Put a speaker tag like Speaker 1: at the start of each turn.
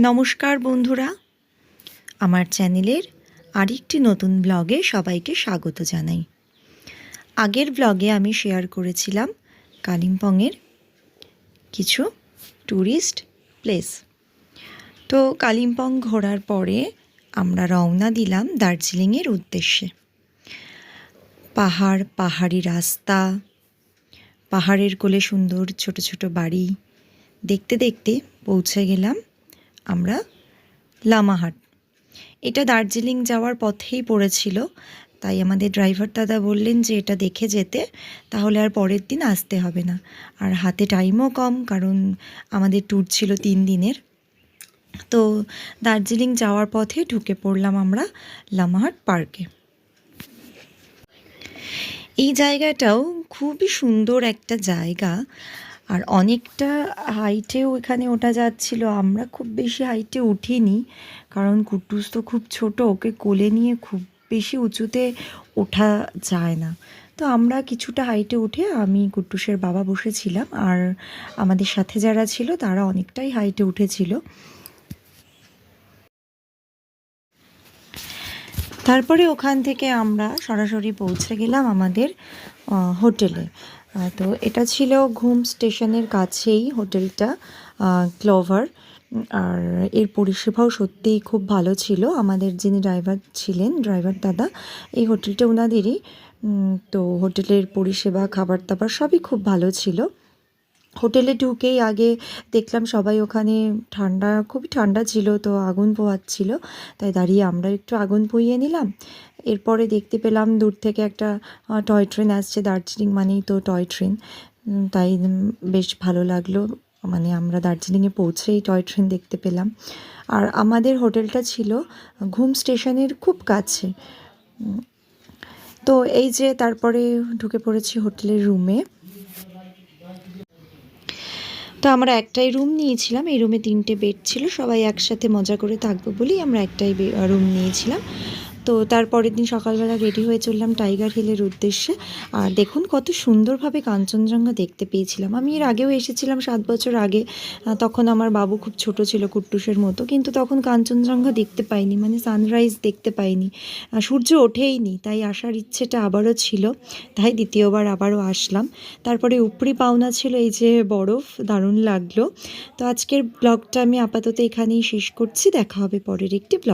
Speaker 1: নমস্কার বন্ধুরা, আমার চ্যানেলের আরেকটি নতুন ব্লগে সবাইকে স্বাগত জানাই। আগের ব্লগে আমি শেয়ার করেছিলাম কালিম্পংয়ের কিছু ট্যুরিস্ট প্লেস। তো কালিম্পং ঘোরার পরে আমরা রওনা দিলাম দার্জিলিংয়ের উদ্দেশ্যে। পাহাড়ি রাস্তা, পাহাড়ের কোলে সুন্দর ছোট ছোট বাড়ি দেখতে দেখতে পৌঁছে গেলাম আমরা লামাহাট। এটা দার্জিলিং যাওয়ার পথেই পড়েছিল, তাই আমাদের ড্রাইভার দাদা বললেন যে এটা দেখে যেতে, তাহলে আর পরের দিন আসতে হবে না। আর হাতে টাইমও কম, কারণ আমাদের ট্যুর ছিল 3 দিনের। তো দার্জিলিং যাওয়ার পথে ঢুকে পড়লাম আমরা লামাহাট পার্কে। এই জায়গাটাও খুবই সুন্দর একটা জায়গা, আর অনেকটা হাইটেও এখানে ওঠা যাচ্ছিল। আমরা খুব বেশি হাইটে উঠিনি, কারণ কুট্টুস তো খুব ছোট, ওকে কোলে নিয়ে খুব বেশি উঁচুতে ওঠা যায় না। তো আমরা কিছুটা হাইটে উঠে আমি কুট্টুসের বাবা বসেছিলাম, আর আমাদের সাথে যারা ছিল তারা অনেকটাই হাইটে উঠেছিল। তারপরে ওখান থেকে আমরা সরাসরি পৌঁছে গেলাম আমাদের হোটেলে। তো এটা ছিল ঘুম স্টেশনের কাছেই হোটেলটা, ক্লোভার। আর এর পরিষেবাও সত্যিই খুব ভালো ছিল। আমাদের যিনি ড্রাইভার ছিলেন, ড্রাইভার দাদা, এই হোটেলটা ওনাদেরই। তো হোটেলের পরিষেবা, খাবার দাবার সবই খুব ভালো ছিল। হোটেলে ঢুকেই আগে দেখলাম সবাই ওখানে খুবই ঠান্ডা ছিল, তো আগুন পোহাচ্ছিল, তাই দাঁড়িয়ে আমরা একটু আগুন পুইয়ে নিলাম। এরপরে দেখতে পেলাম দূর থেকে একটা টয় ট্রেন আসছে। দার্জিলিং মানেই তো টয় ট্রেন, তাই বেশ ভালো লাগলো। মানে আমরা দার্জিলিংয়ে পৌঁছেই টয় ট্রেন দেখতে পেলাম। আর আমাদের হোটেলটা ছিল ঘুম স্টেশনের খুব কাছে। তো এই যে তারপরে ঢুকে পড়েছি হোটেলের রুমে। তো আমরা একটাই রুম নিয়েছিলাম, এই রুমে 3টে বেড ছিল, সবাই একসাথে মজা করে থাকবো বলেই আমরা একটাই রুম নিয়েছিলাম। তো তারপরের দিন সকালবেলা রেডি হয়ে চললাম টাইগার হিলের উদ্দেশ্যে। আর দেখুন কত সুন্দরভাবে কাঞ্চনজঙ্ঘা দেখতে পেয়েছিলাম। আমি এর আগেও এসেছিলাম 7 বছর আগে, তখন আমার বাবু খুব ছোট ছিল, কুট্টুসের মতো, কিন্তু তখন কাঞ্চনজঙ্ঘা দেখতে পাইনি, মানে সানরাইজ দেখতে পাইনি, সূর্য ওঠেইনি। তাই আসার ইচ্ছেটা আবারও ছিল, তাই দ্বিতীয়বার আবারও আসলাম। তারপরে উপরি পাওনা ছিল এই যে বরফ, দারুণ লাগলো। তো আজকের ব্লগটা আমি আপাতত এখানেই শেষ করছি। দেখা হবে পরের একটি ব্লগ।